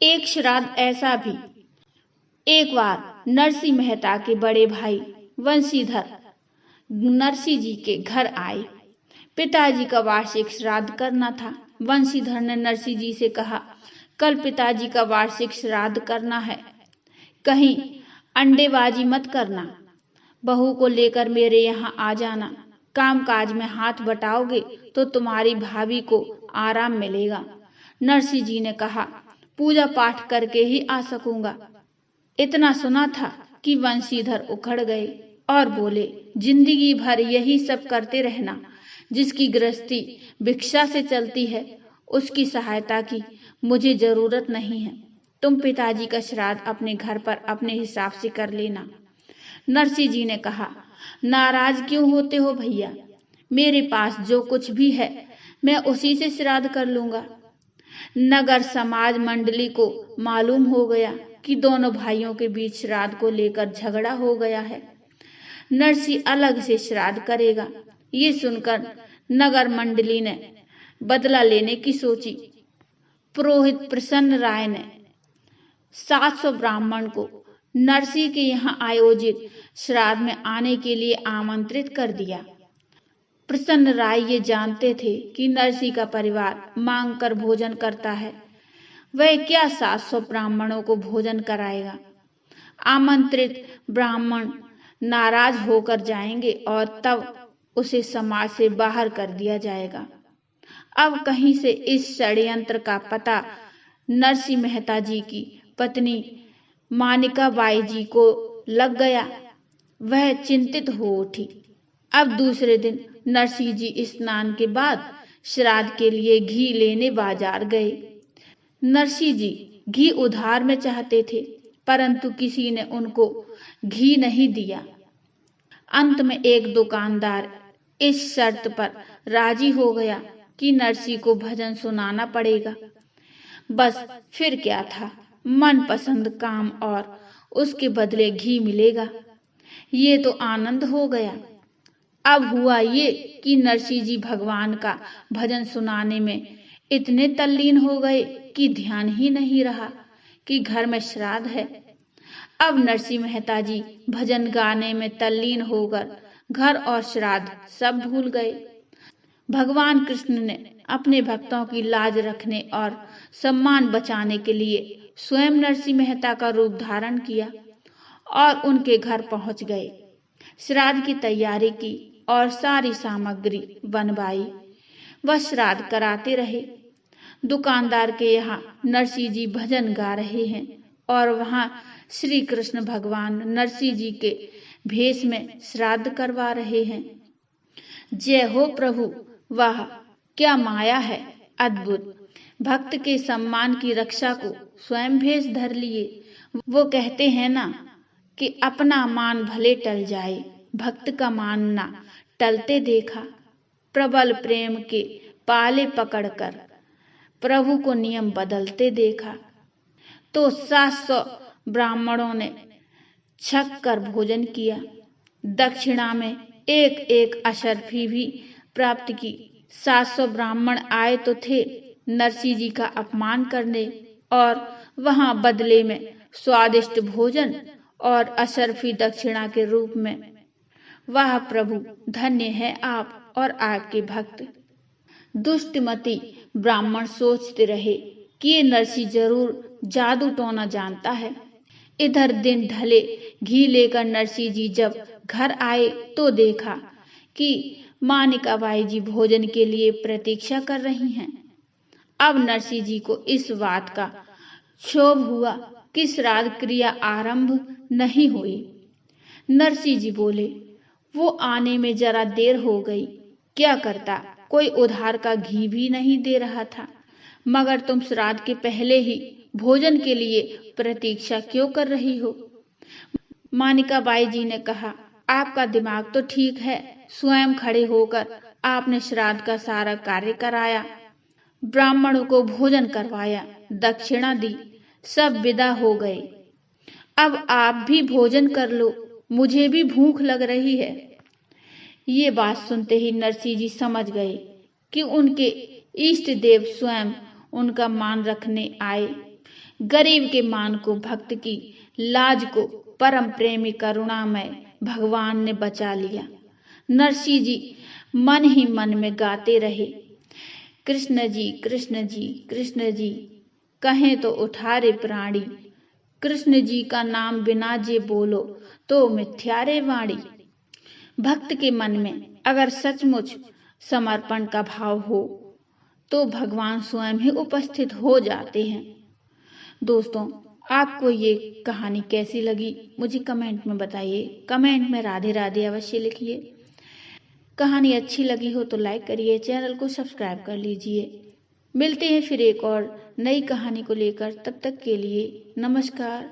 एक श्राद्ध ऐसा भी। एक बार नरसिंह मेहता के बड़े भाई वंशीधर नरसिंह जी के घर आए। पिताजी का वार्षिक श्राद्ध करना था। वंशीधर ने नरसिंह जी से कहा, कल पिताजी का वार्षिक श्राद्ध करना है, कहीं अंडेबाजी मत करना। बहू को लेकर मेरे यहाँ आ जाना। काम काज में हाथ बटाओगे तो तुम्हारी भाभी को आराम मिलेगा। नरसिंह जी ने कहा, पूजा पाठ करके ही आ सकूंगा। इतना सुना था कि वंशीधर उखड़ गए और बोले, जिंदगी भर यही सब करते रहना। जिसकी गृहस्थी भिक्षा से चलती है उसकी सहायता की मुझे जरूरत नहीं है। तुम पिताजी का श्राद्ध अपने घर पर अपने हिसाब से कर लेना। नरसिंह जी ने कहा, नाराज क्यों होते हो भैया? मेरे पास जो कुछ भी है मैं उसी से श्राद्ध कर लूंगा। नगर समाज मंडली को मालूम हो गया कि दोनों भाइयों के बीच श्राद्ध को लेकर झगड़ा हो गया है। नरसिंह अलग से श्राद्ध करेगा। ये सुनकर नगर मंडली ने बदला लेने की सोची। पुरोहित प्रसन्न राय ने 700 ब्राह्मण को नरसिंह के यहाँ आयोजित श्राद्ध में आने के लिए आमंत्रित कर दिया। प्रसन्न राय ये जानते थे कि नरसिंह का परिवार मांग कर भोजन करता है। वह क्या 700 ब्राह्मणों को भोजन कराएगा? आमंत्रित ब्राह्मण नाराज होकर जाएंगे और तब उसे समाज से बाहर कर दिया जाएगा। अब कहीं से इस षड्यंत्र का पता नरसिंह मेहता जी की पत्नी मानिका बाई जी को लग गया। वह चिंतित हो उठी। अब दूसरे दिन नरसिंह जी स्नान के बाद श्राद्ध के लिए घी लेने बाजार गए। नरसिंह जी घी उधार में चाहते थे, परंतु किसी ने उनको घी नहीं दिया। अंत में एक दुकानदार इस शर्त पर राजी हो गया कि नरसिंह को भजन सुनाना पड़ेगा। बस फिर क्या था, मनपसंद काम और उसके बदले घी मिलेगा। ये तो आनंद हो गया। अब हुआ ये कि नरसिंह जी भगवान का भजन सुनाने में इतने तल्लीन हो गए कि ध्यान ही नहीं रहा कि घर में श्राद्ध है। अब नरसिंह मेहता जी भजन गाने में तल्लीन होकर घर और श्राद्ध सब भूल गए। भगवान कृष्ण ने अपने भक्तों की लाज रखने और सम्मान बचाने के लिए स्वयं नरसिंह मेहता का रूप धारण किया और उनके घर पहुंच गए। श्राद्ध की तैयारी की और सारी सामग्री बनवाई। वह श्राद्ध कराते रहे। दुकानदार के यहाँ नरसिंह जी भजन गा रहे हैं और वहाँ श्री कृष्ण भगवान नरसिंह जी के भेष में श्राद्ध करवा रहे हैं। जय हो प्रभु, वाह क्या माया है, अद्भुत। भक्त के सम्मान की रक्षा को स्वयं भेष धर लिए। वो कहते हैं ना कि अपना मान भले टल जाए, भक्त का मान ना टलते देखा। प्रबल प्रेम के पाले पकड़कर प्रभु को नियम बदलते देखा। तो 700 ब्राह्मणों ने छक कर भोजन किया। दक्षिणा में एक एक अशर्फी भी प्राप्त की। 700 ब्राह्मण आए तो थे नरसिंह जी का अपमान करने और वहां बदले में स्वादिष्ट भोजन और अशर्फी दक्षिणा के रूप में। वाह प्रभु, धन्य है आप और आपके भक्त। दुष्टमती ब्राह्मण सोचते रहे कि ये नरसिंह जरूर जादू टोना जानता है। इधर दिन ढले घी लेकर नरसिंह जी जब घर आए तो देखा कि मानिका बाई जी भोजन के लिए प्रतीक्षा कर रही हैं। अब नरसिंह जी को इस बात का क्षोभ हुआ कि श्राद्ध क्रिया आरंभ नहीं हुई। नरसिंह जी बोले, वो आने में जरा देर हो गई, क्या करता, कोई उधार का घी भी नहीं दे रहा था। मगर तुम श्राद्ध के पहले ही भोजन के लिए प्रतीक्षा क्यों कर रही हो? मानिका बाई जी ने कहा, आपका दिमाग तो ठीक है। स्वयं खड़े होकर आपने श्राद्ध का सारा कार्य कराया, ब्राह्मणों को भोजन करवाया, दक्षिणा दी, सब विदा हो गए। अब आप भी भोजन कर लो, मुझे भी भूख लग रही है। ये बात सुनते ही नरसिंह जी समझ गए कि उनके इष्ट देव स्वयं उनका मान रखने आए। गरीब के मान को, भक्त की लाज को परम प्रेमी करुणामय भगवान ने बचा लिया। नरसिंह जी मन ही मन में गाते रहे, कृष्ण जी कृष्ण जी कृष्ण जी, कहें तो उठारे प्राणी। कृष्ण जी का नाम बिना जे बोलो तो मिथ्यारे वाणी। भक्त के मन में अगर सचमुच समर्पण का भाव हो तो भगवान स्वयं ही उपस्थित हो जाते हैं। दोस्तों, आपको ये कहानी कैसी लगी मुझे कमेंट में बताइए। कमेंट में राधे राधे अवश्य लिखिए। कहानी अच्छी लगी हो तो लाइक करिए, चैनल को सब्सक्राइब कर लीजिए। मिलते हैं फिर एक और नई कहानी को लेकर, तब तक के लिए नमस्कार।